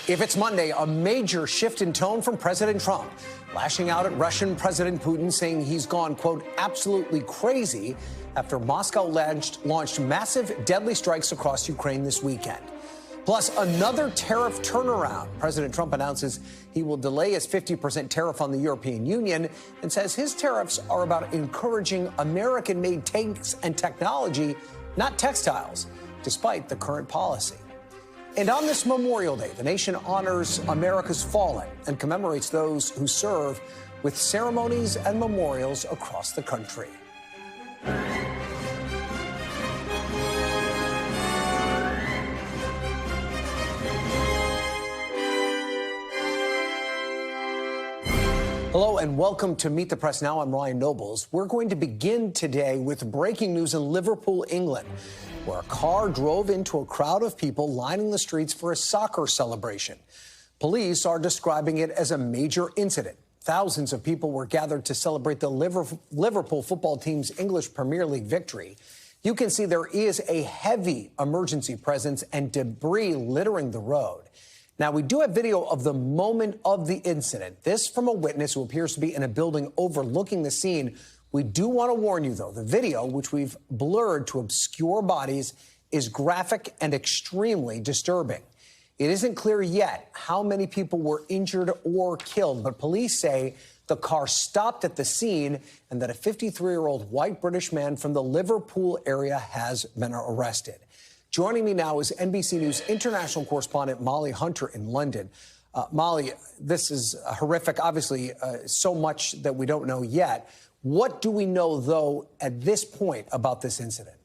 If it's Monday, a major shift in tone from President Trump, lashing out at Russian President Putin, saying he's gone, quote, absolutely crazy after Moscow launched massive deadly strikes across Ukraine this weekend. Plus, another tariff turnaround. President Trump announces he will delay his 50% tariff on the European Union and says his tariffs are about encouraging American-made tanks and technology, not textiles, despite the current policy. And on this Memorial Day, the nation honors America's fallen and commemorates those who serve with ceremonies and memorials across the country. Hello and welcome to Meet the Press Now. I'm Ryan Nobles. We're going to begin today with breaking news in Liverpool, England, where a car drove into a crowd of people lining the streets for a soccer celebration. Police are describing it as a major incident. Thousands of people were gathered to celebrate the Liverpool football team's English Premier League victory. You can see there is a heavy emergency presence and debris littering the road. Now, we do have video of the moment of the incident. This from a witness who appears to be in a building overlooking the scene. We do want to warn you, though, the video, which we've blurred to obscure bodies, is graphic and extremely disturbing. It isn't clear yet how many people were injured or killed, but police say the car stopped at the scene and that a 53-year-old white British man from the Liverpool area has been arrested. Joining me now is NBC News international correspondent Molly Hunter in London. Molly, this is horrific. Obviously, so much that we don't know yet. What do we know, though, at this point about this incident?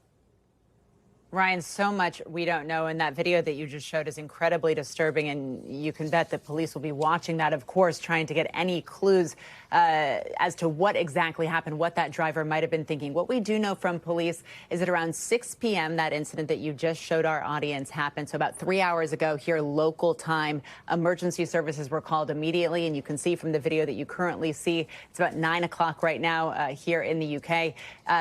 Ryan, so much we don't know, and that video that you just showed is incredibly disturbing, and you can bet that police will be watching that, of course, trying to get any clues as to what exactly happened, what that driver might have been thinking. What we do know from police is that around 6 p.m., that incident that you just showed our audience happened. So about 3 hours ago here, local time, emergency services were called immediately, and you can see from the video that you currently see, it's about 9 o'clock right now here in the UK.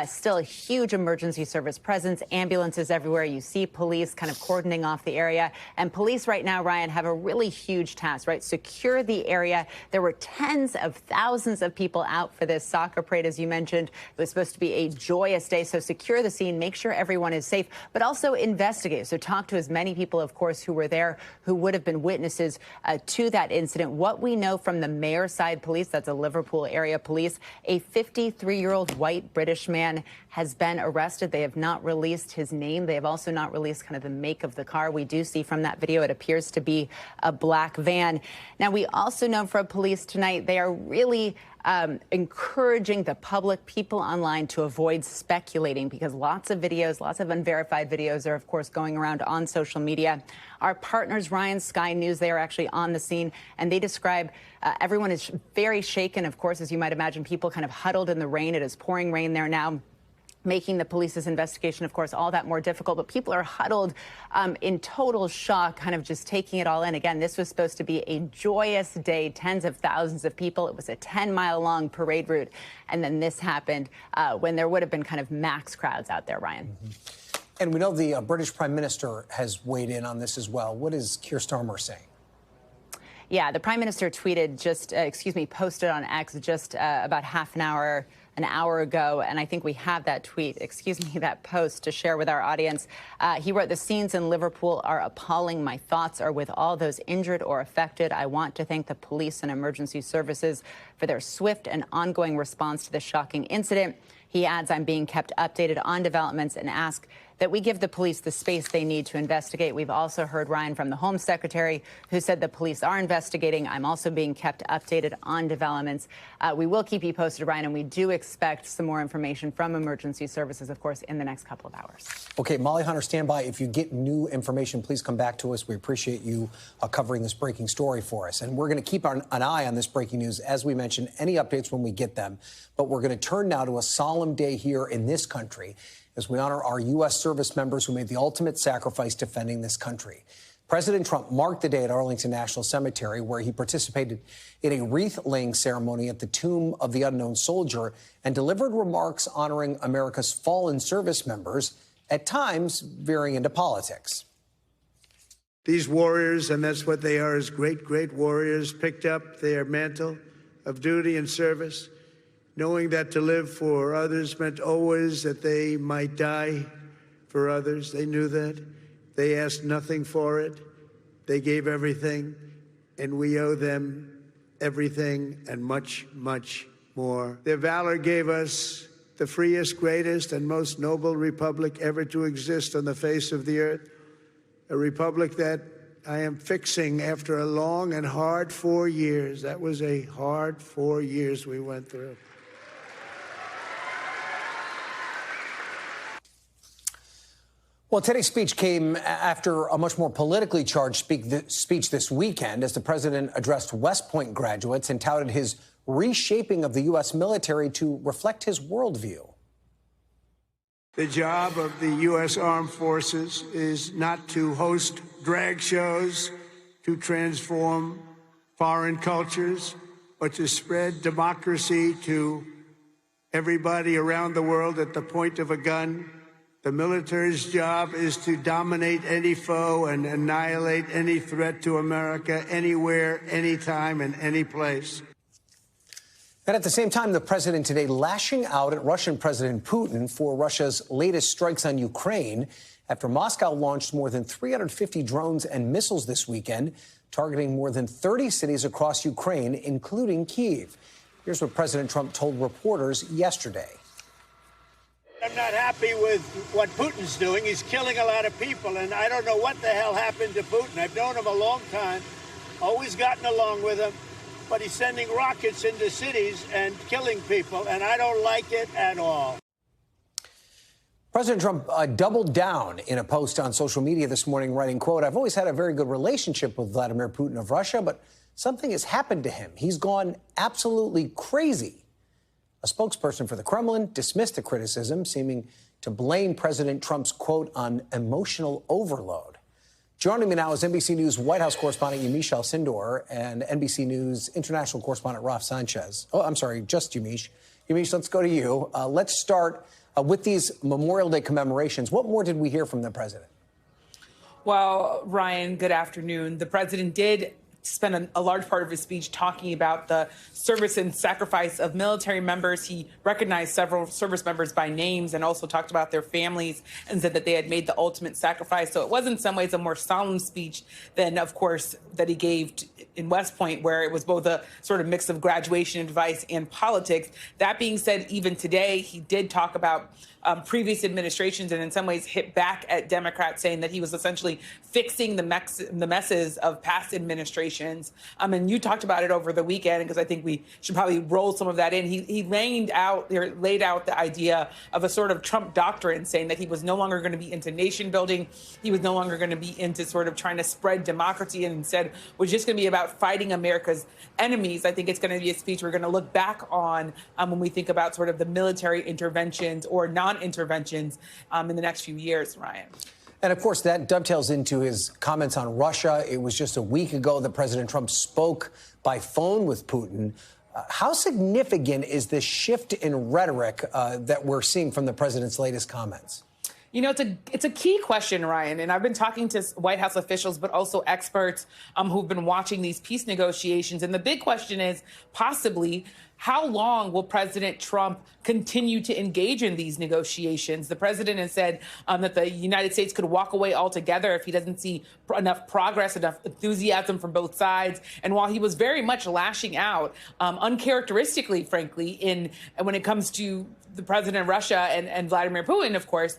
Still a huge emergency service presence, ambulances everywhere. You see police kind of cordoning off the area. And police right now, Ryan, have a really huge task, right? Secure the area. There were tens of thousands of people out for this soccer parade, as you mentioned. It was supposed to be a joyous day. So secure the scene, make sure everyone is safe, but also investigate. So talk to as many people, of course, who were there, who would have been witnesses to that incident. What we know from the Merseyside police, that's a Liverpool area police, a 53-year-old white British man has been arrested. They have not released his name. They have also not released kind of the make of the car. We do see from that video it appears to be a black van. Now, we also know from police tonight they are really encouraging the public, people online, to avoid speculating, because lots of videos, lots of unverified videos are, of course, going around on social media. Our partners, Ryan, Sky News, they are actually on the scene, and they describe everyone is very shaken, of course, as you might imagine, people kind of huddled in the rain. It is pouring rain there now, making the police's investigation, of course, all that more difficult. But people are huddled in total shock, kind of just taking it all in. Again, this was supposed to be a joyous day, tens of thousands of people. It was a 10-mile-long parade route. And then this happened when there would have been kind of max crowds out there, Ryan. Mm-hmm. And we know the British Prime Minister has weighed in on this as well. What is Keir Starmer saying? Yeah, the Prime Minister tweeted posted on X just about an hour ago, and I think we have that that post to share with our audience. He wrote, "The scenes in Liverpool are appalling. My thoughts are with all those injured or affected. I want to thank the police and emergency services for their swift and ongoing response to this shocking incident." He adds, "I'm being kept updated on developments and ask that we give the police the space they need to investigate." We've also heard, Ryan, from the Home Secretary, who said the police are investigating. I'm also being kept updated on developments. We will keep you posted, Ryan, and we do expect some more information from emergency services, of course, in the next couple of hours. Okay, Molly Hunter, stand by. If you get new information, please come back to us. We appreciate you covering this breaking story for us. And we're going to keep an eye on this breaking news. As we mentioned, any updates when we get them. But we're going to turn now to a solemn day here in this country as we honor our U.S. service members who made the ultimate sacrifice defending this country. President Trump marked the day at Arlington National Cemetery, where he participated in a wreath-laying ceremony at the tomb of the unknown soldier and delivered remarks honoring America's fallen service members, at times veering into politics. These warriors, and that's what they are, as great, great warriors, picked up their mantle of duty and service, knowing that to live for others meant always that they might die for others. They knew that. They asked nothing for it. They gave everything, and we owe them everything and much, much more. Their valor gave us the freest, greatest, and most noble republic ever to exist on the face of the earth, a republic that I am fixing after a long and hard 4 years. That was a hard 4 years we went through. Well, today's speech came after a much more politically charged speech this weekend as the president addressed West Point graduates and touted his reshaping of the U.S. military to reflect his worldview. The job of the U.S. Armed Forces is not to host drag shows, to transform foreign cultures, but to spread democracy to everybody around the world at the point of a gun. The military's job is to dominate any foe and annihilate any threat to America anywhere, anytime, and any place. And at the same time, the president today lashing out at Russian President Putin for Russia's latest strikes on Ukraine after Moscow launched more than 350 drones and missiles this weekend, targeting more than 30 cities across Ukraine, including Kyiv. Here's what President Trump told reporters yesterday. I'm not happy with what Putin's doing. He's killing a lot of people, and I don't know what the hell happened to Putin. I've known him a long time, always gotten along with him, but he's sending rockets into cities and killing people, and I don't like it at all. President Trump doubled down in a post on social media this morning, writing, quote, "I've always had a very good relationship with Vladimir Putin of Russia, but something has happened to him. He's gone absolutely crazy." A spokesperson for the Kremlin dismissed the criticism, seeming to blame President Trump's quote on emotional overload. Joining me now is NBC News White House correspondent Yamiche Alcindor and NBC News international correspondent Raf Sanchez. Oh, I'm sorry, just Yamiche. Yamiche, let's go to you. Let's start with these Memorial Day commemorations. What more did we hear from the president? Well, Ryan, good afternoon. The president did spent a large part of his speech talking about the service and sacrifice of military members. He recognized several service members by names and also talked about their families and said that they had made the ultimate sacrifice. So it was in some ways a more solemn speech than, of course, that he gave in West Point, where it was both a sort of mix of graduation advice and politics. That being said, even today, he did talk about previous administrations and in some ways hit back at Democrats, saying that he was essentially fixing the messes of past administrations. And you talked about it over the weekend, because I think we should probably roll some of that in. He laid out the idea of a sort of Trump doctrine, saying that he was no longer going to be into nation building. He was no longer going to be into sort of trying to spread democracy, and instead was just going to be about fighting America's enemies. I think it's going to be a speech we're going to look back on when we think about sort of the military interventions or non-interventions in the next few years, Ryan. And of course, that dovetails into his comments on Russia. It was just a week ago that President Trump spoke by phone with Putin. How significant is this shift in rhetoric that we're seeing from the president's latest comments? You know, it's a key question, Ryan, and I've been talking to White House officials, but also experts who've been watching these peace negotiations. And the big question is possibly, how long will President Trump continue to engage in these negotiations? The president has said that the United States could walk away altogether if he doesn't see enough progress, enough enthusiasm from both sides. And while he was very much lashing out, uncharacteristically, frankly, when it comes to the president of Russia and Vladimir Putin, of course,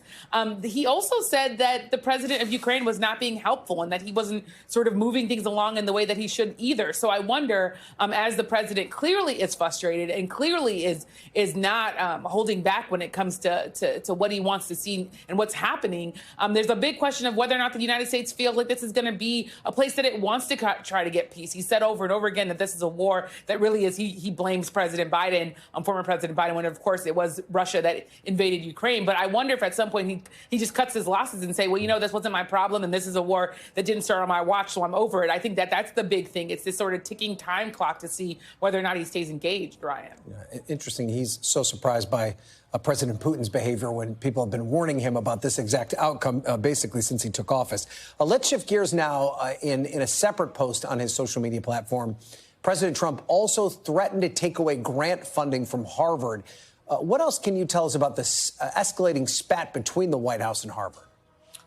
he also said that the president of Ukraine was not being helpful and that he wasn't sort of moving things along in the way that he should either. So I wonder, as the president clearly is frustrated and clearly is not holding back when it comes to what he wants to see and what's happening, there's a big question of whether or not the United States feels like this is going to be a place that it wants to try to get peace. He said over and over again that this is a war that really is, he blames President Biden, former President Biden, when of course it was Russia that invaded Ukraine. But I wonder if at some point he just cuts his losses and say, well, you know, this wasn't my problem and this is a war that didn't start on my watch, so I'm over it. I think that's the big thing. It's this sort of ticking time clock to see whether or not he stays engaged. Ryan. Yeah, interesting. He's so surprised by President Putin's behavior when people have been warning him about this exact outcome, basically since he took office. Let's shift gears now. In a separate post on his social media platform, President Trump also threatened to take away grant funding from Harvard. What else can you tell us about this escalating spat between the White House and Harvard?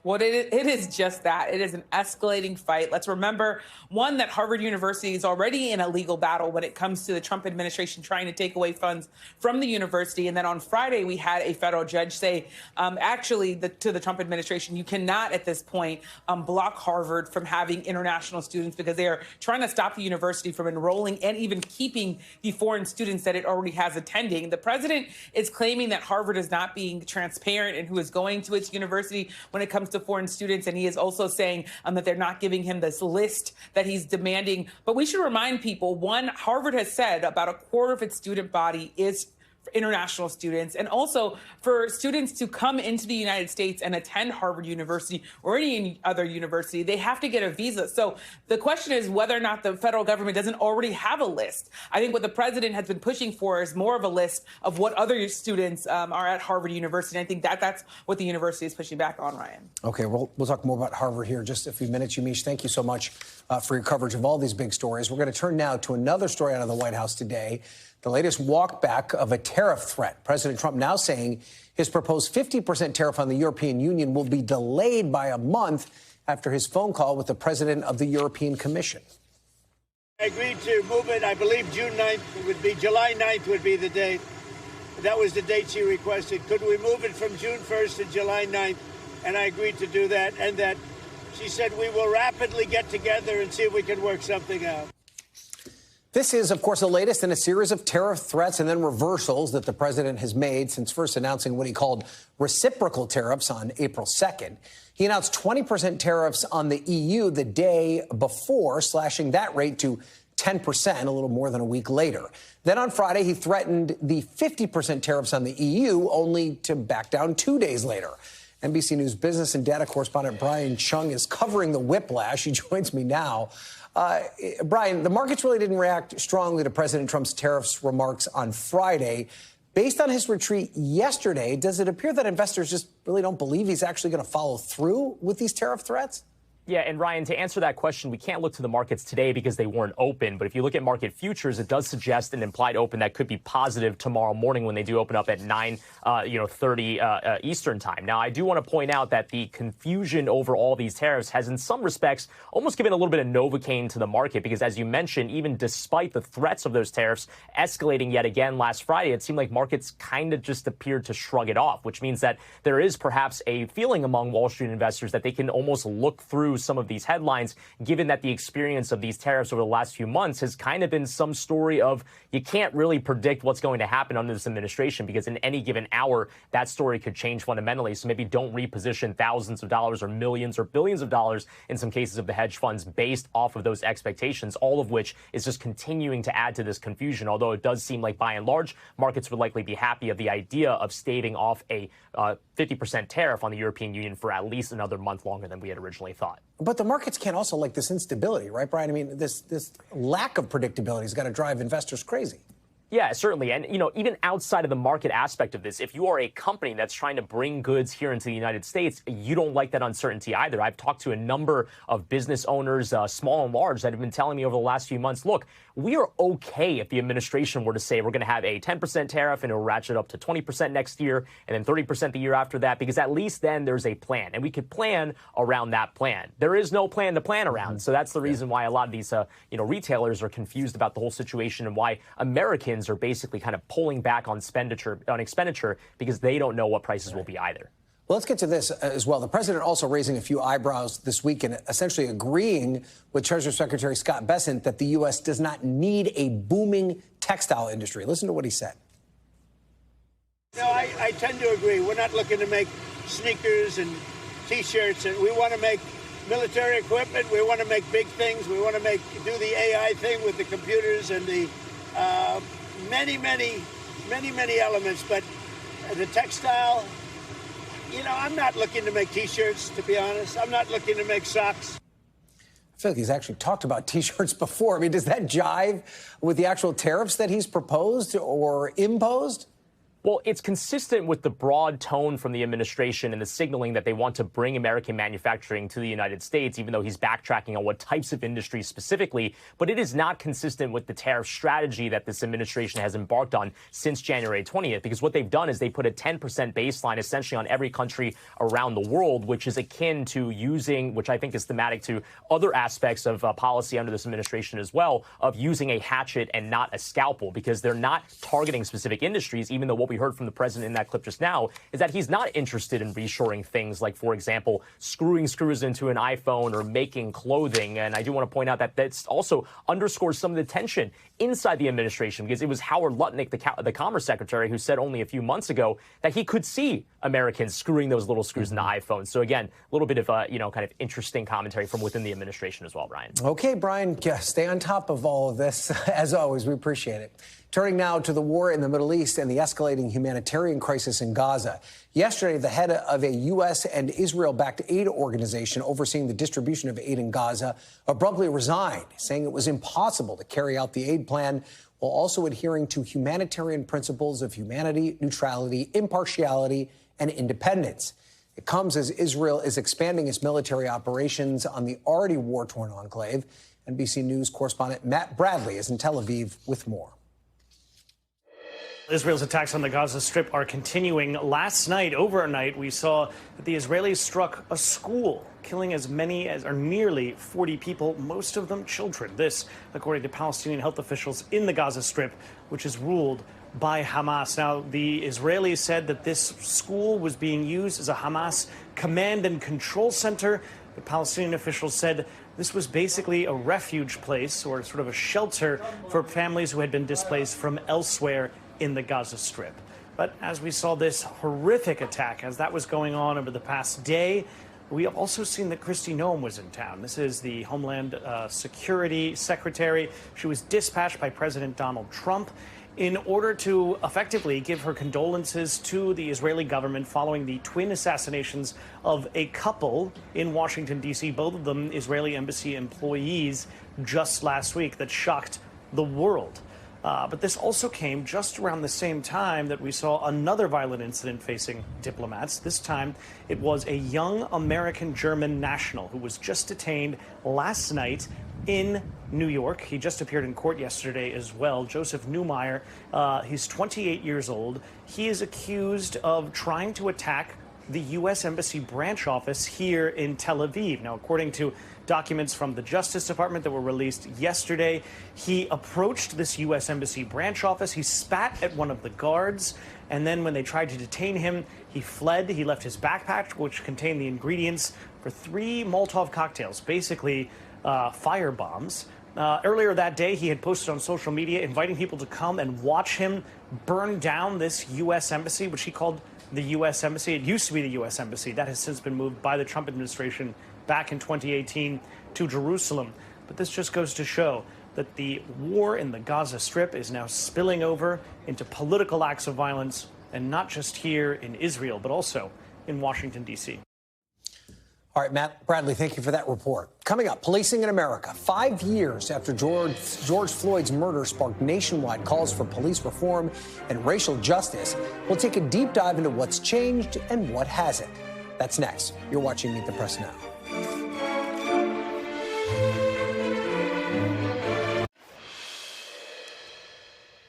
Well, it is just that. It is an escalating fight. Let's remember, one, that Harvard University is already in a legal battle when it comes to the Trump administration trying to take away funds from the university. And then on Friday, we had a federal judge say, to the Trump administration, you cannot at this point block Harvard from having international students because they are trying to stop the university from enrolling and even keeping the foreign students that it already has attending. The president is claiming that Harvard is not being transparent in who is going to its university when it comes to foreign students, and he is also saying that they're not giving him this list that he's demanding. But we should remind people, one, Harvard has said about a quarter of its student body is international students, and also for students to come into the United States and attend Harvard University or any other university, they have to get a visa. So the question is whether or not the federal government doesn't already have a list. I think what the president has been pushing for is more of a list of what other students are at Harvard University. And I think that's what the university is pushing back on, Ryan. Okay, we'll talk more about Harvard here in just a few minutes. Yamiche, thank you so much for your coverage of all these big stories. We're going to turn now to another story out of the White House today. The latest walkback of a tariff threat. President Trump now saying his proposed 50% tariff on the European Union will be delayed by a month after his phone call with the president of the European Commission. I agreed to move it. I believe June 9th would be, July 9th would be the date. That was the date she requested. Could we move it from June 1st to July 9th? And I agreed to do that. And that she said we will rapidly get together and see if we can work something out. This is, of course, the latest in a series of tariff threats and then reversals that the president has made since first announcing what he called reciprocal tariffs on April 2nd. He announced 20% tariffs on the EU the day before, slashing that rate to 10% a little more than a week later. Then on Friday, he threatened the 50% tariffs on the EU, only to back down 2 days later. NBC News business and data correspondent Brian Chung is covering the whiplash. He joins me now. Brian, the markets really didn't react strongly to President Trump's tariffs remarks on Friday. Based on his retreat yesterday, does it appear that investors just really don't believe he's actually going to follow through with these tariff threats? Yeah, and Ryan, to answer that question, we can't look to the markets today because they weren't open. But if you look at market futures, it does suggest an implied open that could be positive tomorrow morning when they do open up at 9:30 Eastern time. Now, I do want to point out that the confusion over all these tariffs has, in some respects, almost given a little bit of Novocaine to the market because, as you mentioned, even despite the threats of those tariffs escalating yet again last Friday, it seemed like markets kind of just appeared to shrug it off, which means that there is perhaps a feeling among Wall Street investors that they can almost look through some of these headlines, given that the experience of these tariffs over the last few months has kind of been some story of you can't really predict what's going to happen under this administration because in any given hour, that story could change fundamentally. So maybe don't reposition thousands of dollars or millions or billions of dollars in some cases of the hedge funds based off of those expectations, all of which is just continuing to add to this confusion. Although it does seem like by and large, markets would likely be happy of the idea of staving off a 50% tariff on the European Union for at least another month longer than we had originally thought. But the markets can't also like this instability, right, Brian? I mean, this lack of predictability has got to drive investors crazy. Yeah, certainly. And, even outside of the market aspect of this, if you are a company that's trying to bring goods here into the United States, you don't like that uncertainty either. I've talked to a number of business owners, small and large, that have been telling me over the last few months, look, we are okay if the administration were to say we're going to have a 10% tariff and it'll ratchet up to 20% next year and then 30% the year after that, because at least then there's a plan and we could plan around that plan. There is no plan to plan around. So that's the reason why a lot of these, retailers are confused about the whole situation and why Americans are basically kind of pulling back on expenditure because they don't know what prices will be either. Well, let's get to this as well. The president also raising a few eyebrows this week and essentially agreeing with Treasury Secretary Scott Bessent that the U.S. does not need a booming textile industry. Listen to what he said. No, I tend to agree. We're not looking to make sneakers and T-shirts. And we want to make military equipment. We want to make big things. We want to do the AI thing with the computers and the many elements. But the textile, I'm not looking to make T-shirts, to be honest. I'm not looking to make socks. I feel like he's actually talked about T-shirts before. I mean, does that jive with the actual tariffs that he's proposed or imposed? Well, it's consistent with the broad tone from the administration and the signaling that they want to bring American manufacturing to the United States, even though he's backtracking on what types of industries specifically. But it is not consistent with the tariff strategy that this administration has embarked on since January 20th, because what they've done is they put a 10% baseline essentially on every country around the world, which is akin to using, which I think is thematic to other aspects of policy under this administration as well, of using a hatchet and not a scalpel, because they're not targeting specific industries, even though what we heard from the president in that clip just now is that he's not interested in reshoring things like, for example, screwing screws into an iPhone or making clothing. And I do want to point out that that also underscores some of the tension inside the administration, because it was Howard Lutnick, the Commerce Secretary, who said only a few months ago that he could see Americans screwing those little screws into iPhones. So again, a little bit of kind of interesting commentary from within the administration as well, Brian. Okay, Brian, stay on top of all of this. As always, we appreciate it. Turning now to the war in the Middle East and the escalating humanitarian crisis in Gaza. Yesterday, the head of a U.S. and Israel-backed aid organization overseeing the distribution of aid in Gaza abruptly resigned, saying it was impossible to carry out the aid plan while also adhering to humanitarian principles of humanity, neutrality, impartiality, and independence. It comes as Israel is expanding its military operations on the already war-torn enclave. NBC News correspondent Matt Bradley is in Tel Aviv with more. Israel's attacks on the Gaza Strip are continuing. Last night, overnight, we saw that the Israelis struck a school, killing as many as or nearly 40 people, most of them children. This, according to Palestinian health officials in the Gaza Strip, which is ruled by Hamas. Now, the Israelis said that this school was being used as a Hamas command and control center. The Palestinian officials said this was basically a refuge place or sort of a shelter for families who had been displaced from elsewhere in the Gaza Strip. But as we saw this horrific attack, as that was going on over the past day, we have also seen that Kristi Noem was in town. This is the Homeland Security Secretary. She was dispatched by President Donald Trump in order to effectively give her condolences to the Israeli government following the twin assassinations of a couple in Washington, D.C., both of them Israeli embassy employees, just last week, that shocked the world. But this also came just around the same time that we saw another violent incident facing diplomats. This time, it was a young American-German national who was just detained last night in New York. He just appeared in court yesterday as well. Joseph Neumeyer, he's 28 years old. He is accused of trying to attack the U.S. Embassy branch office here in Tel Aviv. Now, according to documents from the Justice Department that were released yesterday, he approached this U.S. Embassy branch office. He spat at one of the guards, and then when they tried to detain him, he fled. He left his backpack, which contained the ingredients for 3 Molotov cocktails, basically fire bombs. Earlier that day, he had posted on social media inviting people to come and watch him burn down this U.S. Embassy, which he called the U.S. Embassy. It used to be the U.S. Embassy. That has since been moved by the Trump administration back in 2018 to Jerusalem. But this just goes to show that the war in the Gaza Strip is now spilling over into political acts of violence, and not just here in Israel, but also in Washington, D.C. All right, Matt Bradley, thank you for that report. Coming up, policing in America. 5 years after George Floyd's murder sparked nationwide calls for police reform and racial justice, we'll take a deep dive into what's changed and what hasn't. That's next. You're watching Meet the Press Now.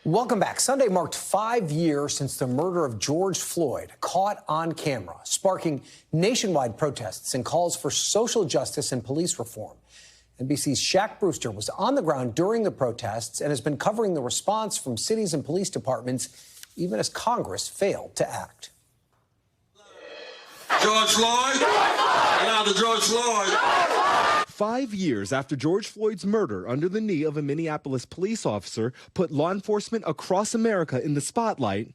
Welcome back. Sunday marked 5 years since the murder of George Floyd, caught on camera, sparking nationwide protests and calls for social justice and police reform. NBC's Shaq Brewster was on the ground during the protests and has been covering the response from cities and police departments, even as Congress failed to act. George Floyd! Allow the George Floyd! 5 years after George Floyd's murder under the knee of a Minneapolis police officer put law enforcement across America in the spotlight,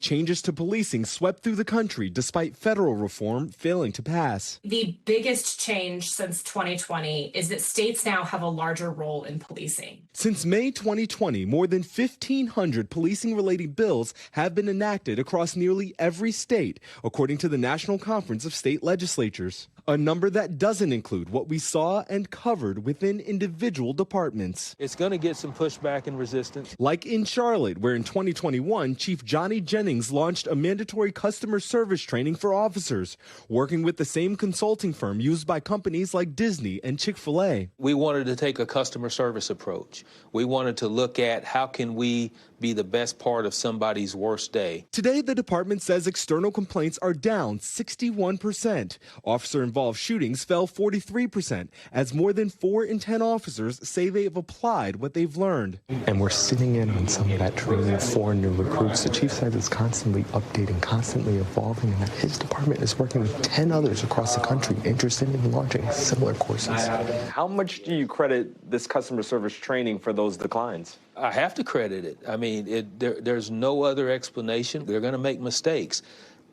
Changes to policing swept through the country despite federal reform failing to pass. The biggest change since 2020 is that states now have a larger role in policing. Since May 2020, more than 1,500 policing-related bills have been enacted across nearly every state, according to the National Conference of State Legislatures. A number that doesn't include what we saw and covered within individual departments. It's going to get some pushback and resistance. Like in Charlotte, where in 2021, Chief Johnny Jennings launched a mandatory customer service training for officers, working with the same consulting firm used by companies like Disney and Chick-fil-A. We wanted to take a customer service approach. We wanted to look at how can we be the best part of somebody's worst day. Today, the department says external complaints are down 61%. Officer-involved shootings fell 43%, as more than 4 in 10 officers say they have applied what they've learned. And we're sitting in on some of that training for new recruits. The chief says it's constantly updating, constantly evolving, and that his department is working with 10 others across the country interested in launching similar courses. How much do you credit this customer service training for those declines? I have to credit it. I mean, there's no other explanation. They're going to make mistakes.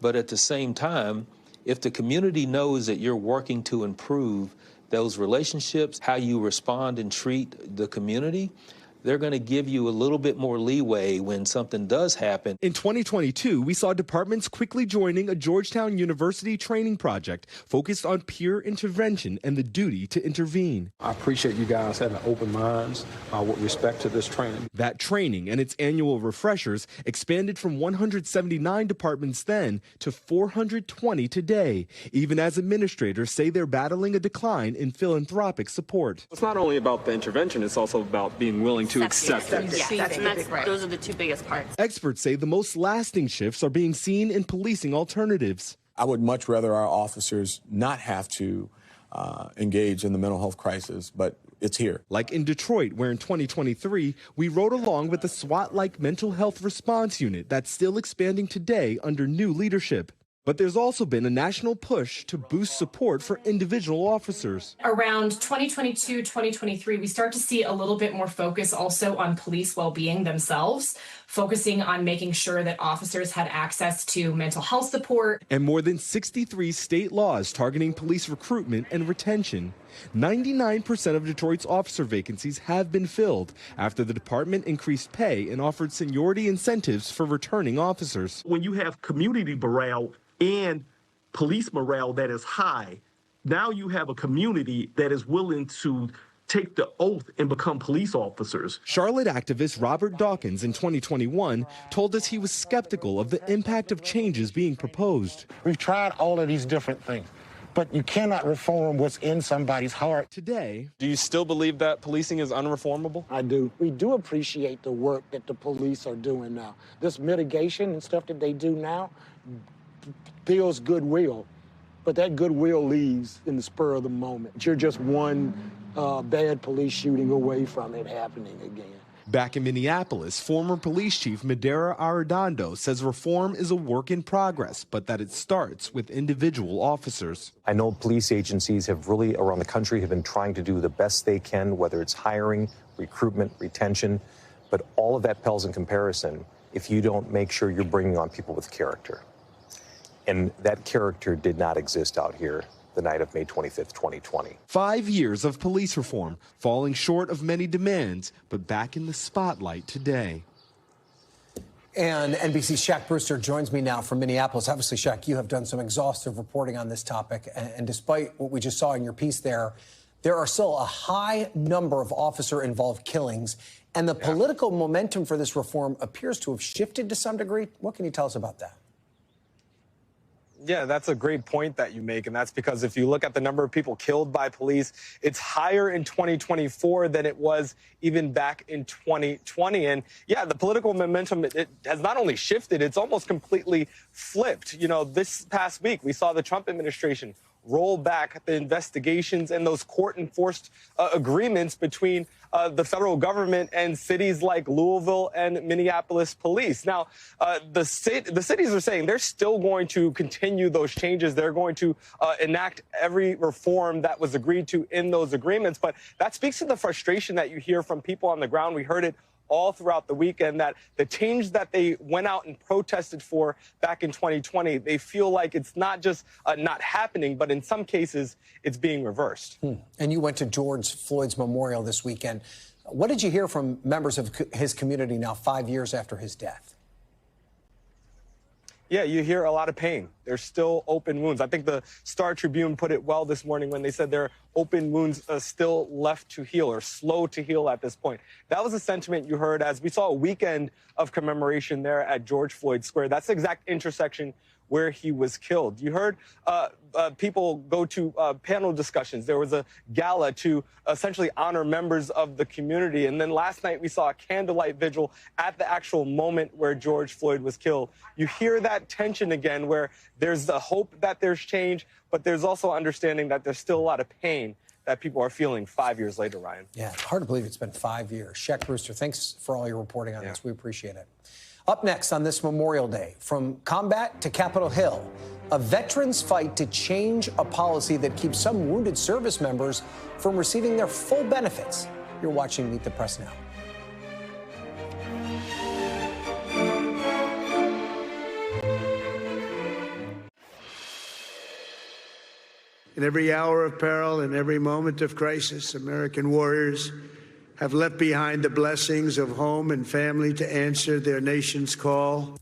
But at the same time, if the community knows that you're working to improve those relationships, how you respond and treat the community, they're going to give you a little bit more leeway when something does happen. In 2022, we saw departments quickly joining a Georgetown University training project focused on peer intervention and the duty to intervene. I appreciate you guys having open minds with respect to this training. That training and its annual refreshers expanded from 179 departments then to 420 today, even as administrators say they're battling a decline in philanthropic support. It's not only about the intervention, it's also about being willing to accept it. Yeah, those are the two biggest parts. Experts say the most lasting shifts are being seen in policing alternatives. I would much rather our officers not have to engage in the mental health crisis, but it's here. Like in Detroit, where in 2023, we rode along with a SWAT-like mental health response unit that's still expanding today under new leadership. But there's also been a national push to boost support for individual officers. Around 2022, 2023, we start to see a little bit more focus also on police well-being themselves, focusing on making sure that officers had access to mental health support. And more than 63 state laws targeting police recruitment and retention. 99% of Detroit's officer vacancies have been filled after the department increased pay and offered seniority incentives for returning officers. When you have community morale and police morale that is high, now you have a community that is willing to take the oath and become police officers. Charlotte activist Robert Dawkins in 2021 told us he was skeptical of the impact of changes being proposed. We've tried all of these different things, but you cannot reform what's in somebody's heart. Today, do you still believe that policing is unreformable? I do. We do appreciate the work that the police are doing now. This mitigation and stuff that they do now builds goodwill, but that goodwill leaves in the spur of the moment. You're just one bad police shooting away from it happening again. Back in Minneapolis, former police chief Madera Arredondo says reform is a work in progress, but that it starts with individual officers. I know police agencies have really, around the country, have been trying to do the best they can, whether it's hiring, recruitment, retention, but all of that pales in comparison if you don't make sure you're bringing on people with character. And that character did not exist out here the night of May 25th, 2020. 5 years of police reform, falling short of many demands, but back in the spotlight today. And NBC's Shaq Brewster joins me now from Minneapolis. Obviously, Shaq, you have done some exhaustive reporting on this topic. And despite what we just saw in your piece there are still a high number of officer-involved killings. And the political momentum for this reform appears to have shifted to some degree. What can you tell us about that? Yeah, that's a great point that you make, and that's because if you look at the number of people killed by police, it's higher in 2024 than it was even back in 2020. And yeah, the political momentum, it has not only shifted, it's almost completely flipped. You know, this past week, we saw the Trump administration roll back the investigations and those court-enforced agreements between the federal government and cities like Louisville and Minneapolis police. Now, the cities are saying they're still going to continue those changes. They're going to enact every reform that was agreed to in those agreements. But that speaks to the frustration that you hear from people on the ground. We heard it all throughout the weekend that the change that they went out and protested for back in 2020, they feel like it's not just not happening, but in some cases, it's being reversed. And you went to George Floyd's memorial this weekend. What did you hear from members of his community now 5 years after his death? Yeah, you hear a lot of pain. There's still open wounds. I think the Star Tribune put it well this morning when they said there are open wounds still left to heal or slow to heal at this point. That was a sentiment you heard as we saw a weekend of commemoration there at George Floyd Square. That's the exact intersection where he was killed. You heard people go to panel discussions. There was a gala to essentially honor members of the community. And then last night we saw a candlelight vigil at the actual moment where George Floyd was killed. You hear that tension again where there's the hope that there's change, but there's also understanding that there's still a lot of pain that people are feeling 5 years later, Ryan. Yeah, hard to believe it's been 5 years. Shaq, Brewster, thanks for all your reporting on this. We appreciate it. Up next on this Memorial Day, from combat to Capitol Hill, a veterans fight to change a policy that keeps some wounded service members from receiving their full benefits. You're watching Meet the Press Now. In every hour of peril, in every moment of crisis, American warriors have left behind the blessings of home and family to answer their nation's call.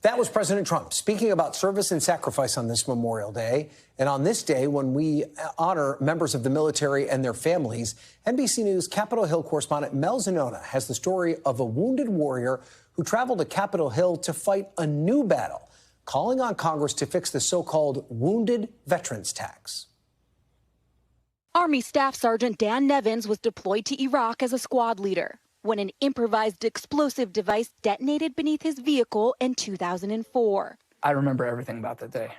That was President Trump speaking about service and sacrifice on this Memorial Day. And on this day, when we honor members of the military and their families, NBC News Capitol Hill correspondent Mel Zanona has the story of a wounded warrior who traveled to Capitol Hill to fight a new battle, calling on Congress to fix the so-called wounded veterans tax. Army Staff Sergeant Dan Nevins was deployed to Iraq as a squad leader when an improvised explosive device detonated beneath his vehicle in 2004. I remember everything about that day,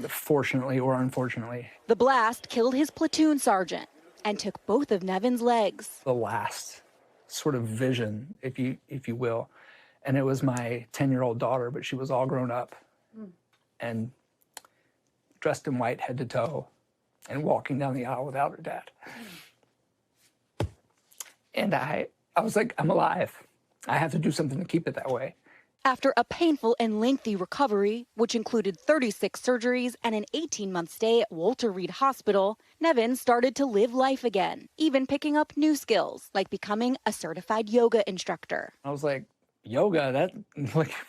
fortunately or unfortunately. The blast killed his platoon sergeant and took both of Nevin's legs. The last sort of vision, if you will, and it was my 10-year-old daughter, but she was all grown up and dressed in white head to toe, and walking down the aisle without her dad. And I was like, I'm alive. I have to do something to keep it that way. After a painful and lengthy recovery, which included 36 surgeries and an 18-month stay at Walter Reed Hospital, Nevin started to live life again, even picking up new skills, like becoming a certified yoga instructor. I was like, yoga?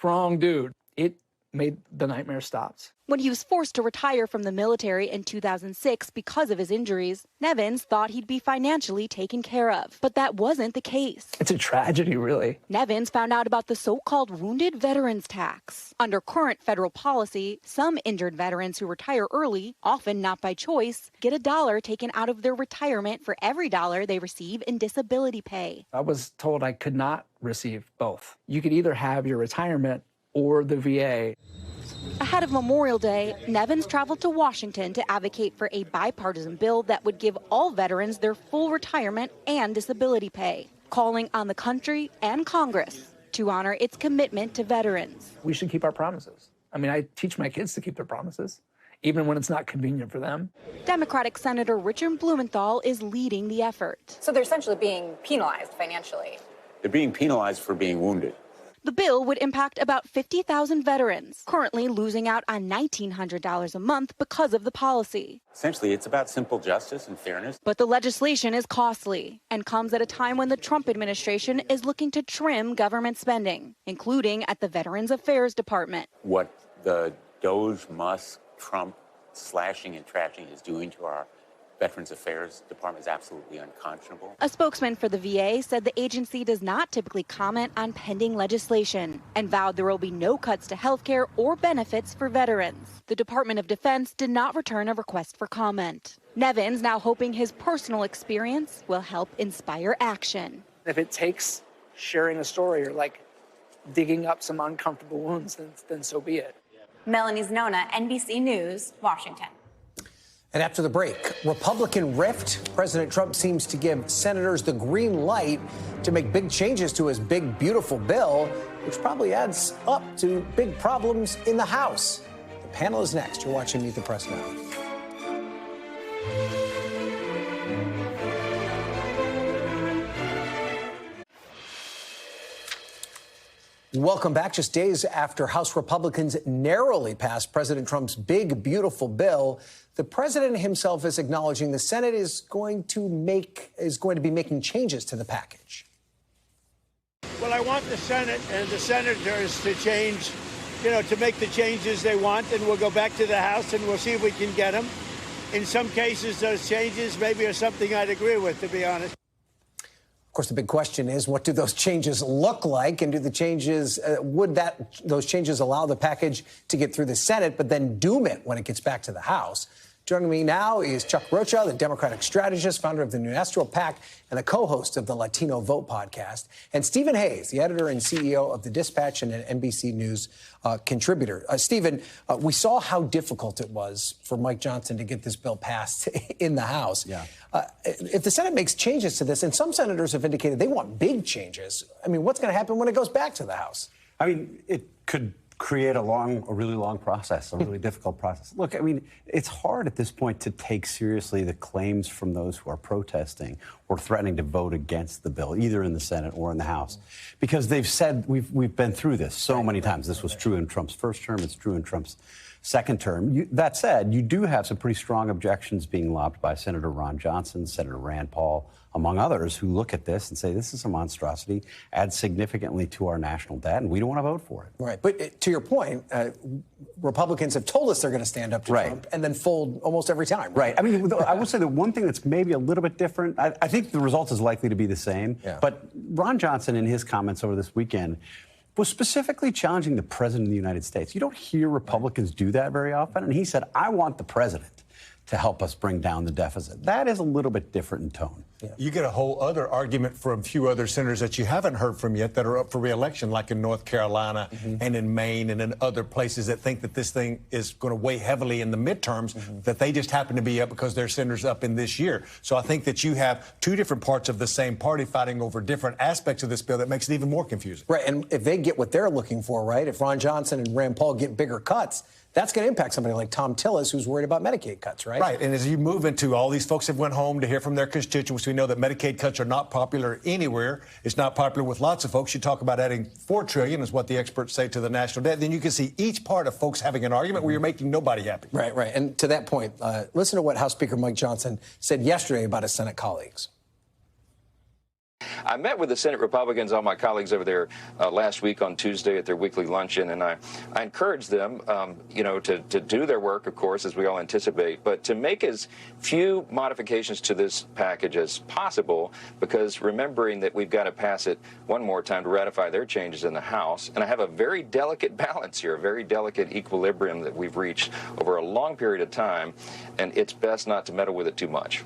Wrong dude. It made the nightmare stops. When he was forced to retire from the military in 2006 because of his injuries, Nevins thought he'd be financially taken care of. But that wasn't the case. It's a tragedy, really. Nevins found out about the so-called wounded veterans tax. Under current federal policy, some injured veterans who retire early, often not by choice, get $1 taken out of their retirement for every $1 they receive in disability pay. I was told I could not receive both. You could either have your retirement or the VA. Ahead of Memorial Day, Nevins traveled to Washington to advocate for a bipartisan bill that would give all veterans their full retirement and disability pay, calling on the country and Congress to honor its commitment to veterans. We should keep our promises. I mean, I teach my kids to keep their promises, even when it's not convenient for them. Democratic Senator Richard Blumenthal is leading the effort. So they're essentially being penalized financially. They're being penalized for being wounded. The bill would impact about 50,000 veterans, currently losing out on $1,900 a month because of the policy. Essentially, it's about simple justice and fairness. But the legislation is costly and comes at a time when the Trump administration is looking to trim government spending, including at the Veterans Affairs Department. What the Doge, Musk, Trump slashing and trashing is doing to our Veterans Affairs Department is absolutely unconscionable. A spokesman for the VA said the agency does not typically comment on pending legislation and vowed there will be no cuts to health care or benefits for veterans. The Department of Defense did not return a request for comment. Nevins now hoping his personal experience will help inspire action. If it takes sharing a story or digging up some uncomfortable wounds, then so be it. Melanie Zanona, NBC News, Washington. And after the break, Republican rift. President Trump seems to give senators the green light to make big changes to his big, beautiful bill, which probably adds up to big problems in the House. The panel is next. You're watching Meet the Press Now. Welcome back. Just days after House Republicans narrowly passed President Trump's big, beautiful bill, the president himself is acknowledging the Senate is going to be making changes to the package. Well, I want the Senate and the senators to change, to make the changes they want, and we'll go back to the House and we'll see if we can get them. In some cases, those changes maybe are something I'd agree with, to be honest. Of course, the big question is, what do those changes look like? And do the changes, those changes allow the package to get through the Senate, but then doom it when it gets back to the House? Joining me now is Chuck Rocha, the Democratic strategist, founder of the New Astral PAC, and the co-host of the Latino Vote podcast, and Stephen Hayes, the editor and CEO of The Dispatch and an NBC News contributor. Stephen, we saw how difficult it was for Mike Johnson to get this bill passed in the House. Yeah. If the Senate makes changes to this, and some senators have indicated they want big changes, I mean, what's going to happen when it goes back to the House? I mean, it could create a really long process, a really difficult process. Look, I mean, it's hard at this point to take seriously the claims from those who are protesting or threatening to vote against the bill, either in the Senate or in the House, because they've said we've been through this so many times. This was true in Trump's first term. It's true in Trump's second term. That said, you do have some pretty strong objections being lobbed by Senator Ron Johnson, Senator Rand Paul, among others, who look at this and say this is a monstrosity, adds significantly to our national debt, and we don't want to vote for it. Right. But to your point, Republicans have told us they're going to stand up to Trump and then fold almost every time. Right. I mean, I will say the one thing that's maybe a little bit different, I think the result is likely to be the same, but Ron Johnson, in his comments over this weekend, was specifically challenging the president of the United States. You don't hear Republicans do that very often. And he said, I want the president to help us bring down the deficit. That is a little bit different in tone. Yeah. You get a whole other argument from a few other senators that you haven't heard from yet that are up for re-election, like in North Carolina and in Maine and in other places that think that this thing is going to weigh heavily in the midterms, that they just happen to be up because their senators up in this year. So I think that you have two different parts of the same party fighting over different aspects of this bill that makes it even more confusing. Right, and if they get what they're looking for, right, if Ron Johnson and Rand Paul get bigger cuts, that's going to impact somebody like Tom Tillis, who's worried about Medicaid cuts, right? Right, and as you move into all these folks have went home to hear from their constituents, we know that Medicaid cuts are not popular anywhere. It's not popular with lots of folks. You talk about adding $4 trillion is what the experts say to the national debt. Then you can see each part of folks having an argument where you're making nobody happy. Right. And to that point, listen to what House Speaker Mike Johnson said yesterday about his Senate colleagues. I met with the Senate Republicans, all my colleagues over there, last week on Tuesday at their weekly luncheon, and I encouraged them, to do their work, of course, as we all anticipate, but to make as few modifications to this package as possible, because remembering that we've got to pass it one more time to ratify their changes in the House, and I have a very delicate balance here, a very delicate equilibrium that we've reached over a long period of time, and it's best not to meddle with it too much.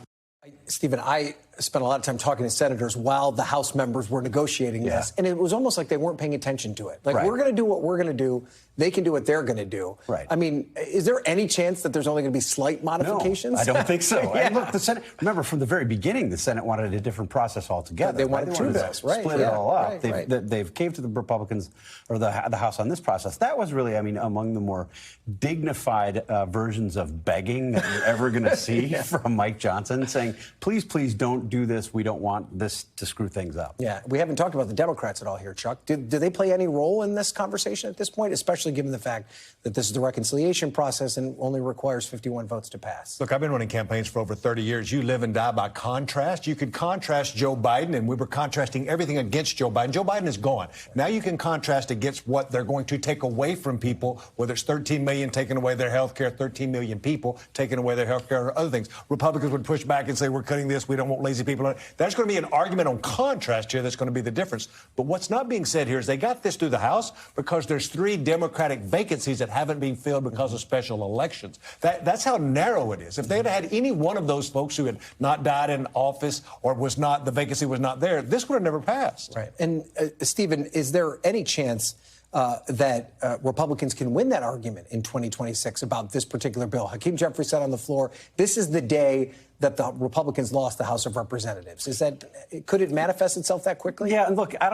Stephen, I spent a lot of time talking to senators while the House members were negotiating this, and it was almost like they weren't paying attention to it. Like, we're going to do what we're going to do. They can do what they're going to do. Right. I mean, is there any chance that there's only going to be slight modifications? No, I don't think so. And look, the Senate, remember, from the very beginning, the Senate wanted a different process altogether. They wanted two bills, right? Split it all up. They've caved to the Republicans or the House on this process. That was really, I mean, among the more dignified versions of begging that you're ever going to see from Mike Johnson, saying, please don't do this. We don't want this to screw things up. Yeah, we haven't talked about the Democrats at all here, Chuck. Do they play any role in this conversation at this point, especially given the fact that this is the reconciliation process and only requires 51 votes to pass? Look, I've been running campaigns for over 30 years. You live and die by contrast. You could contrast Joe Biden, and we were contrasting everything against Joe Biden. Joe Biden is gone. Now you can contrast against what they're going to take away from people, whether it's 13 million taking away their health care, 13 million people taking away their health care, or other things. Republicans would push back and say, we're cutting this, we don't want lazy people. There's going to be an argument on contrast here that's going to be the difference. But what's not being said here is they got this through the House because there's 3 Democratic vacancies that haven't been filled because of special elections. That's how narrow it is. If they had had any one of those folks who had not died in office or the vacancy was not there, this would have never passed. Right. And Stephen, is there any chance that Republicans can win that argument in 2026 about this particular bill? Hakeem Jeffries said on the floor, this is the day that the Republicans lost the House of Representatives. Could it manifest itself that quickly? Yeah, and look, I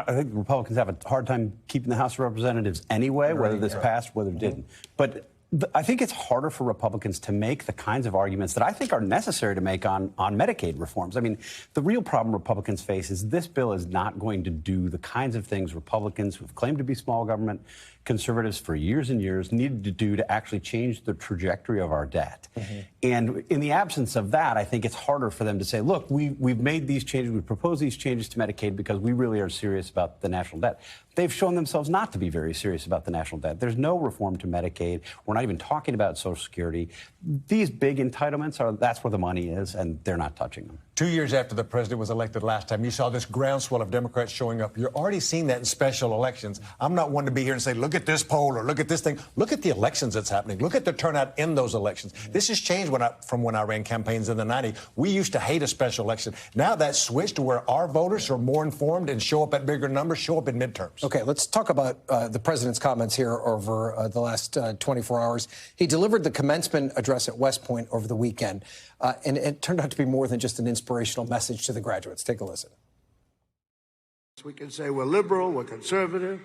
think Republicans have a hard time keeping the House of Representatives anyway, whether this passed, whether it didn't. But I think it's harder for Republicans to make the kinds of arguments that I think are necessary to make on Medicaid reforms. I mean, the real problem Republicans face is this bill is not going to do the kinds of things Republicans who've claimed to be small government conservatives for years and years needed to do to actually change the trajectory of our debt. And in the absence of that, I think it's harder for them to say, look, we've made these changes, we've proposed these changes to Medicaid because we really are serious about the national debt. They've shown themselves not to be very serious about the national debt. There's no reform to Medicaid. We're not even talking about Social Security. These big entitlements, that's where the money is, and they're not touching them. 2 years after the president was elected last time, you saw this groundswell of Democrats showing up. You're already seeing that in special elections. I'm not one to be here and say, look at this poll or look at this thing. Look at the elections that's happening. Look at the turnout in those elections. This has changed from when I ran campaigns in the 90s. We used to hate a special election. Now that's switched to where our voters are more informed and show up at bigger numbers, show up in midterms. Okay, let's talk about the president's comments here over the last 24 hours. He delivered the commencement address at West Point over the weekend, and it turned out to be more than just an inspirational message to the graduates. Take a listen. We can say we're liberal, we're conservative.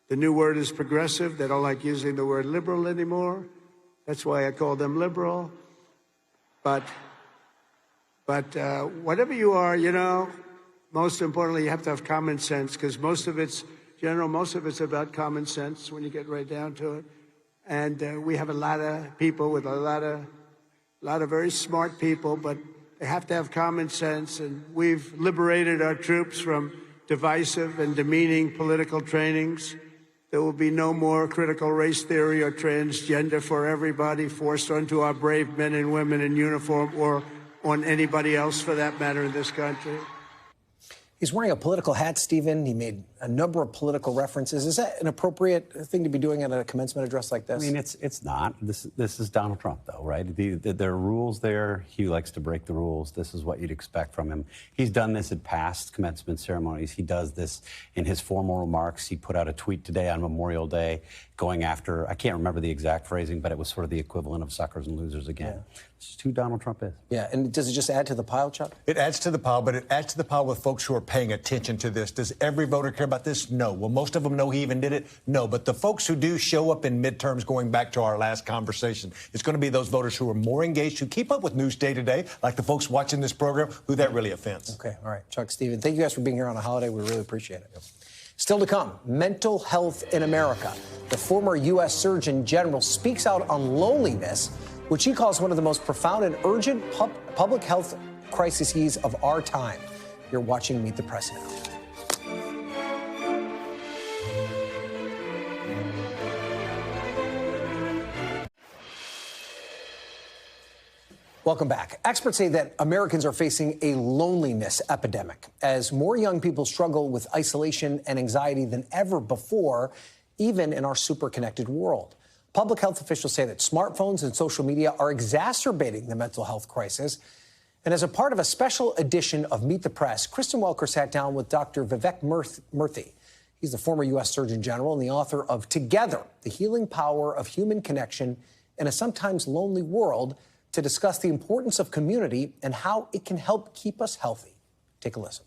The new word is progressive. They don't like using the word liberal anymore. That's why I call them liberal. But whatever you are, you know, most importantly, you have to have common sense, because most of it's about common sense when you get right down to it. And we have a lot of people with a lot of very smart people, but they have to have common sense. And we've liberated our troops from divisive and demeaning political trainings. There will be no more critical race theory or transgender for everybody forced onto our brave men and women in uniform, or on anybody else for that matter in this country. He's wearing a political hat, Stephen. He made a number of political references. Is that an appropriate thing to be doing at a commencement address like this? I mean, it's not. This is Donald Trump, though, right? There are rules there. He likes to break the rules. This is what you'd expect from him. He's done this at past commencement ceremonies. He does this in his formal remarks. He put out a tweet today on Memorial Day going after, I can't remember the exact phrasing, but it was sort of the equivalent of suckers and losers again. Yeah. This is who Donald Trump is. Yeah, and does it just add to the pile, Chuck? It adds to the pile, but it adds to the pile with folks who are paying attention to this. Does every voter care about this? No. Will most of them know he even did it? No. But the folks who do show up in midterms, going back to our last conversation, it's going to be those voters who are more engaged, who keep up with news day to day, like the folks watching this program, who that really offends. Okay, all right. Chuck, Stephen, thank you guys for being here on a holiday. We really appreciate it. Yep. Still to come, mental health in America. The former U.S. Surgeon General speaks out on loneliness, which he calls one of the most profound and urgent public health crises of our time. You're watching Meet the Press now. Welcome back. Experts say that Americans are facing a loneliness epidemic as more young people struggle with isolation and anxiety than ever before, even in our super-connected world. Public health officials say that smartphones and social media are exacerbating the mental health crisis. And as a part of a special edition of Meet the Press, Kristen Welker sat down with Dr. Vivek Murthy. He's the former U.S. Surgeon General and the author of Together, The Healing Power of Human Connection in a Sometimes Lonely World, to discuss the importance of community and how it can help keep us healthy. Take a listen.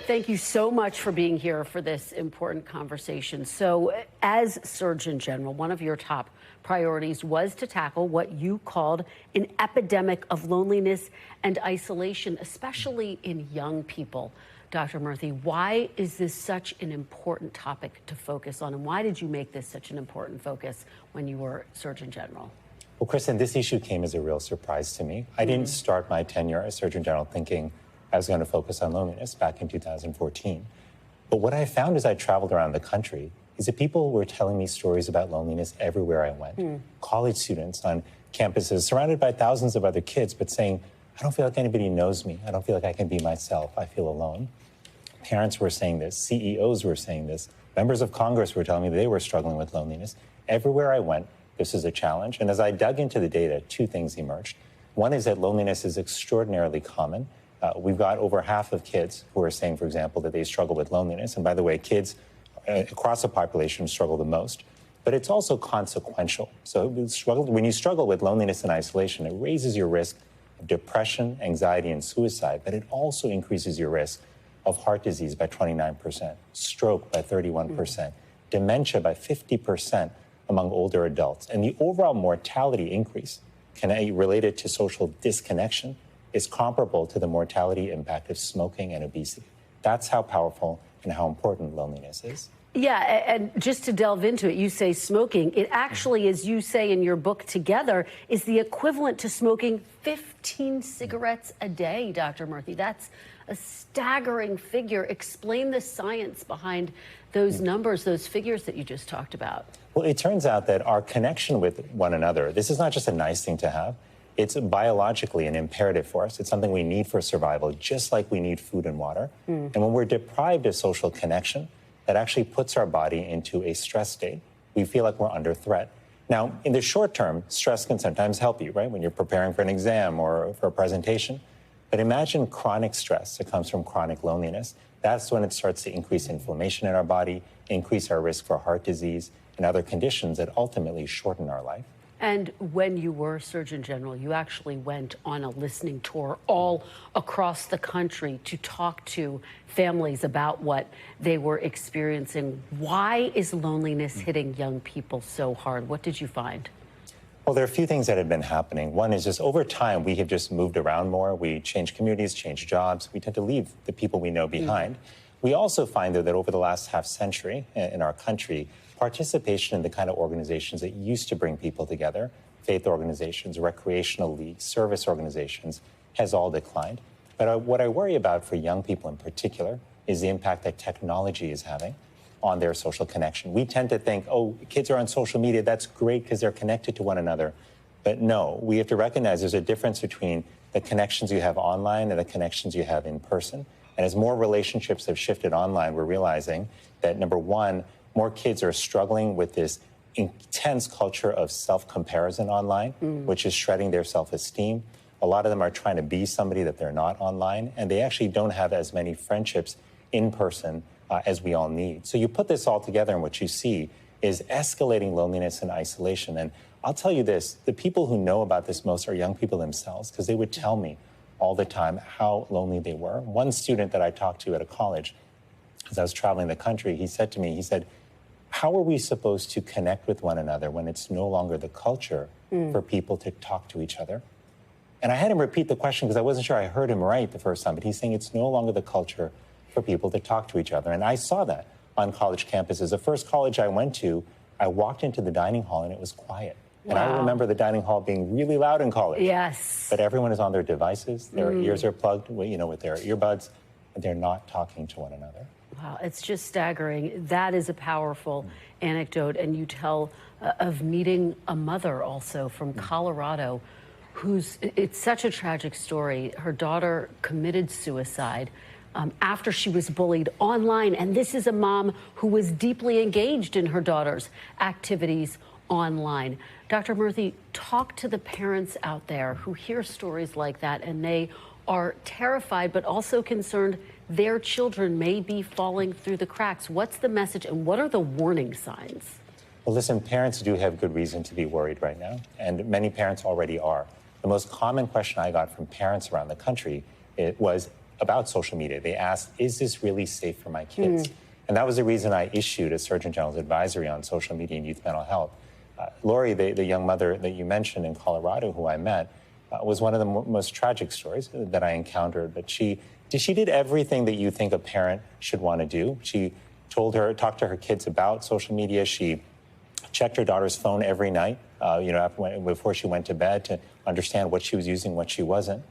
Thank you so much for being here for this important conversation. So, as Surgeon General, one of your top priorities was to tackle what you called an epidemic of loneliness and isolation, especially in young people. Dr. Murthy, why is this such an important topic to focus on, and why did you make this such an important focus when you were Surgeon General? Well, Kristen, this issue came as a real surprise to me. I didn't start my tenure as Surgeon General thinking I was going to focus on loneliness back in 2014. But what I found as I traveled around the country is that people were telling me stories about loneliness everywhere I went. College students on campuses surrounded by thousands of other kids, but saying, I don't feel like anybody knows me. I don't feel like I can be myself. I feel alone. Parents were saying this. CEOs were saying this. Members of Congress were telling me they were struggling with loneliness. Everywhere I went, this is a challenge. And as I dug into the data, two things emerged. One is that loneliness is extraordinarily common. We've got over half of kids who are saying, for example, that they struggle with loneliness. And by the way, kids across the population struggle the most. But it's also consequential. So when you struggle with loneliness and isolation, it raises your risk of depression, anxiety, and suicide. But it also increases your risk of heart disease by 29%, stroke by 31%, dementia by 50%, among older adults. And the overall mortality increase related to social disconnection is comparable to the mortality impact of smoking and obesity. That's how powerful and how important loneliness is. Yeah, and just to delve into it, you say smoking. It actually, as you say in your book Together, is the equivalent to smoking 15 cigarettes a day, Dr. Murthy. That's a staggering figure. Explain the science behind those numbers, those figures that you just talked about. Well, it turns out that our connection with one another, this is not just a nice thing to have. It's biologically an imperative for us. It's something we need for survival, just like we need food and water. And when we're deprived of social connection, that actually puts our body into a stress state. We feel like we're under threat. Now, in the short term, stress can sometimes help you, right? When you're preparing for an exam or for a presentation. But imagine chronic stress that comes from chronic loneliness. That's when it starts to increase inflammation in our body, increase our risk for heart disease and other conditions that ultimately shorten our life. And when you were Surgeon General, you actually went on a listening tour all across the country to talk to families about what they were experiencing. Why is loneliness hitting young people so hard? What did you find? Well, there are a few things that have been happening. One is just over time, we have just moved around more. We change communities, change jobs. We tend to leave the people we know behind. We also find, though, that over the last half century in our country, participation in the kind of organizations that used to bring people together, faith organizations, recreational leagues, service organizations, has all declined. But what I worry about for young people in particular is the impact that technology is having on their social connection. We tend to think, oh, kids are on social media, that's great because they're connected to one another. But no, we have to recognize there's a difference between the connections you have online and the connections you have in person. And as more relationships have shifted online, we're realizing that, number one, more kids are struggling with this intense culture of self-comparison online, which is shredding their self-esteem. A lot of them are trying to be somebody that they're not online, and they actually don't have as many friendships in person as we all need. So you put this all together, and what you see is escalating loneliness and isolation. And I'll tell you this, the people who know about this most are young people themselves, because they would tell me all the time how lonely they were. One student that I talked to at a college, as I was traveling the country, he said to me, he said, how are we supposed to connect with one another when it's no longer the culture for people to talk to each other? And I had him repeat the question because I wasn't sure I heard him right the first time, but he's saying it's no longer the culture for people to talk to each other. And I saw that on college campuses. The first college I went to, I walked into the dining hall and it was quiet. Wow. And I remember the dining hall being really loud in college. Yes. But everyone is on their devices. Their ears are plugged, with their earbuds, and they're not talking to one another. Wow, it's just staggering. That is a powerful anecdote. And you tell of meeting a mother also from Colorado it's such a tragic story. Her daughter committed suicide after she was bullied online. And this is a mom who was deeply engaged in her daughter's activities online. Dr. Murthy, talk to the parents out there who hear stories like that, and they are terrified but also concerned their children may be falling through the cracks. What's the message and what are the warning signs? Well, listen, parents do have good reason to be worried right now, and many parents already are. The most common question I got from parents around the country was about social media. They asked, is this really safe for my kids? And that was the reason I issued a Surgeon General's advisory on social media and youth mental health. Lori, the young mother that you mentioned in Colorado who I met, was one of the most tragic stories that I encountered. But she did everything that you think a parent should want to do. She talked to her kids about social media. She checked her daughter's phone every night, before she went to bed to understand what she was using, what she wasn't.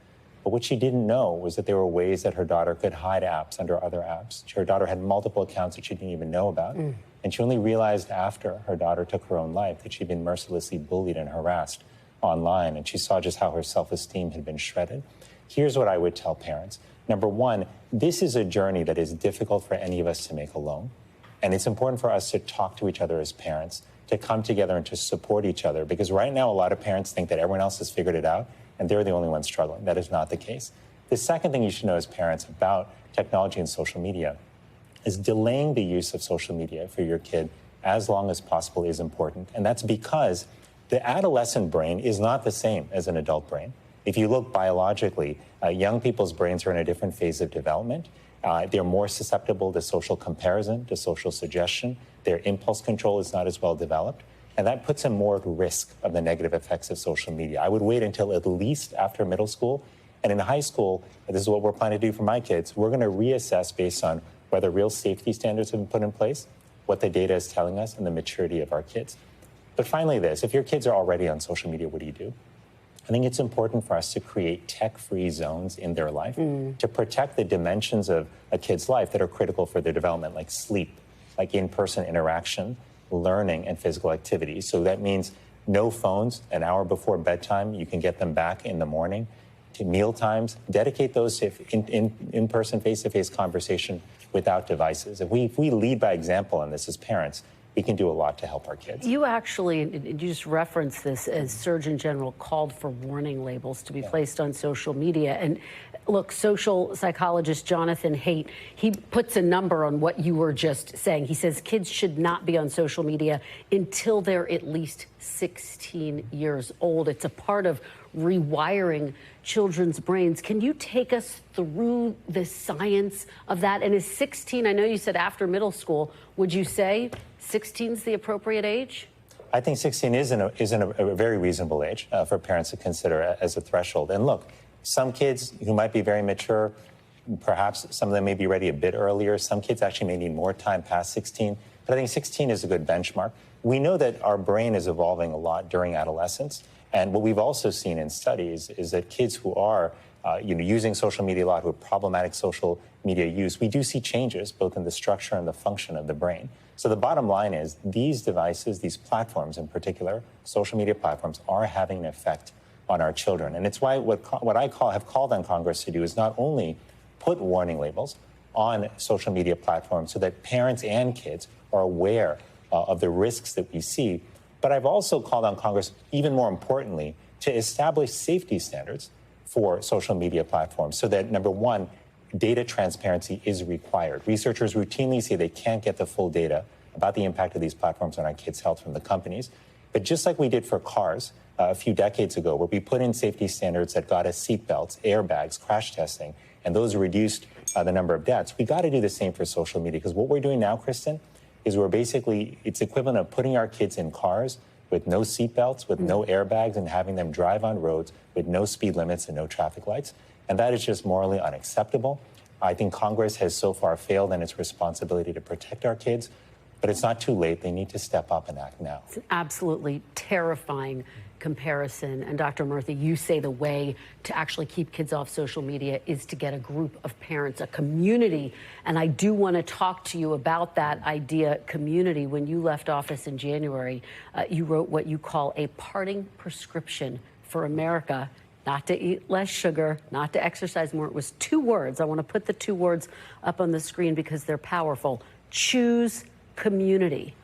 But what she didn't know was that there were ways that her daughter could hide apps under other apps. Her daughter had multiple accounts that she didn't even know about. And she only realized after her daughter took her own life that she'd been mercilessly bullied and harassed online. And she saw just how her self-esteem had been shredded. Here's what I would tell parents. Number one, this is a journey that is difficult for any of us to make alone. And it's important for us to talk to each other as parents, to come together and to support each other. Because right now, a lot of parents think that everyone else has figured it out and they're the only ones struggling. That is not the case. The second thing you should know as parents about technology and social media is delaying the use of social media for your kid as long as possible is important. And that's because the adolescent brain is not the same as an adult brain. If you look biologically, young people's brains are in a different phase of development. They're more susceptible to social comparison, to social suggestion. Their impulse control is not as well developed. And that puts them more at risk of the negative effects of social media. I would wait until at least after middle school. And in high school, this is what we're planning to do for my kids. We're going to reassess based on whether real safety standards have been put in place, what the data is telling us, and the maturity of our kids. But finally this, if your kids are already on social media, what do? I think it's important for us to create tech-free zones in their life to protect the dimensions of a kid's life that are critical for their development, like sleep, like in-person interaction, learning, and physical activity. So that means no phones an hour before bedtime. You can get them back in the morning. To meal times, dedicate those to in-person, face-to-face conversation without devices. If we lead by example in this as parents, we can do a lot to help our kids. You actually, you just referenced this as Surgeon General called for warning labels to be placed on social media. And look, social psychologist Jonathan Haidt, he puts a number on what you were just saying. He says kids should not be on social media until they're at least 16 years old. It's a part of rewiring children's brains. Can you take us through the science of that? And is 16, I know you said after middle school, would you say 16 is the appropriate age? I think 16 is a very reasonable age for parents to consider as a threshold. And look, some kids who might be very mature, perhaps some of them may be ready a bit earlier. Some kids actually may need more time past 16. But I think 16 is a good benchmark. We know that our brain is evolving a lot during adolescence. And what we've also seen in studies is that kids who are using social media a lot, who have problematic social media use, we do see changes both in the structure and the function of the brain. So the bottom line is these devices, these platforms in particular, social media platforms, are having an effect on our children. And it's why what I have called on Congress to do is not only put warning labels on social media platforms so that parents and kids are aware of the risks that we see, but I've also called on Congress, even more importantly, to establish safety standards for social media platforms so that, number one, data transparency is required. Researchers routinely say they can't get the full data about the impact of these platforms on our kids' health from the companies. But just like we did for cars a few decades ago, where we put in safety standards that got us seatbelts, airbags, crash testing, and those reduced the number of deaths, we got to do the same for social media. Because what we're doing now, Kristen, is we're basically, it's equivalent of putting our kids in cars with no seatbelts, with no airbags, and having them drive on roads with no speed limits and no traffic lights. And that is just morally unacceptable. I think Congress has so far failed in its responsibility to protect our kids, but it's not too late. They need to step up and act now. It's an absolutely terrifying comparison. And Dr. Murthy, you say the way to actually keep kids off social media is to get a group of parents, a community. And I do want to talk to you about that idea, community. When you left office in January, you wrote what you call a parting prescription for America: not to eat less sugar, not to exercise more. It was 2 words. I want to put the 2 words up on the screen because they're powerful. Choose community.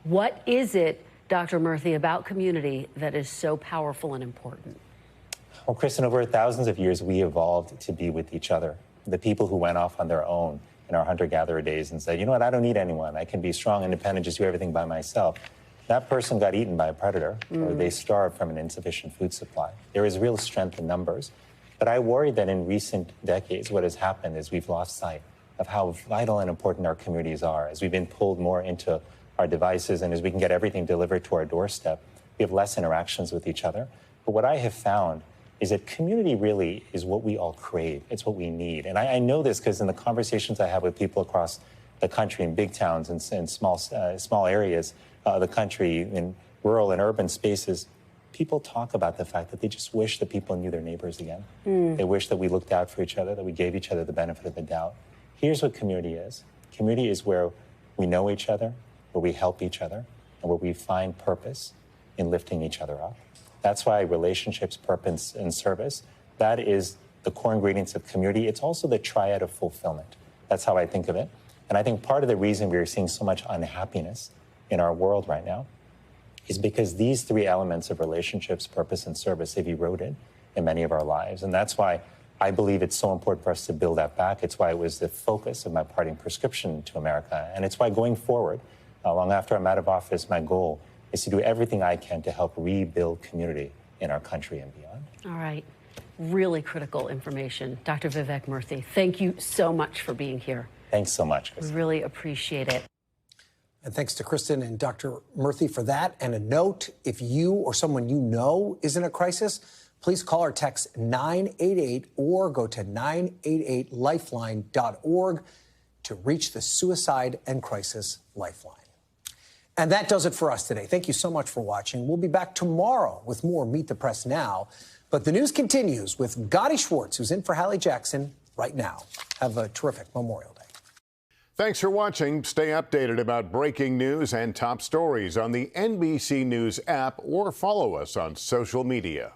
What is it, Dr. Murthy, about community that is so powerful and important? Well, Kristen, over thousands of years, we evolved to be with each other. The people who went off on their own in our hunter-gatherer days and said, you know what, I don't need anyone. I can be strong, independent, just do everything by myself. That person got eaten by a predator, or they starved from an insufficient food supply. There is real strength in numbers. But I worry that in recent decades, what has happened is we've lost sight of how vital and important our communities are. As we've been pulled more into our devices and as we can get everything delivered to our doorstep, we have less interactions with each other. But what I have found is that community really is what we all crave. It's what we need. And I know this because in the conversations I have with people across the country, in big towns and small areas of the country, in rural and urban spaces, people talk about the fact that they just wish that people knew their neighbors again. They wish that we looked out for each other, that we gave each other the benefit of the doubt. Here's what community is. Community is where we know each other, where we help each other, and where we find purpose in lifting each other up. That's why relationships, purpose, and service, that is the core ingredients of community. It's also the triad of fulfillment. That's how I think of it. And I think part of the reason we are seeing so much unhappiness in our world right now is because these 3 elements of relationships, purpose, and service have eroded in many of our lives. And that's why I believe it's so important for us to build that back. It's why it was the focus of my parting prescription to America. And it's why going forward, long after I'm out of office, my goal is to do everything I can to help rebuild community in our country and beyond. All right. Really critical information. Dr. Vivek Murthy, thank you so much for being here. Thanks so much, Chris. Really appreciate it. And thanks to Kristen and Dr. Murthy for that. And a note, if you or someone you know is in a crisis, please call or text 988 or go to 988lifeline.org to reach the Suicide and Crisis Lifeline. And that does it for us today. Thank you so much for watching. We'll be back tomorrow with more Meet the Press Now. But the news continues with Gotti Schwartz, who's in for Hallie Jackson right now. Have a terrific Memorial Day. Thanks for watching. Stay updated about breaking news and top stories on the NBC News app or follow us on social media.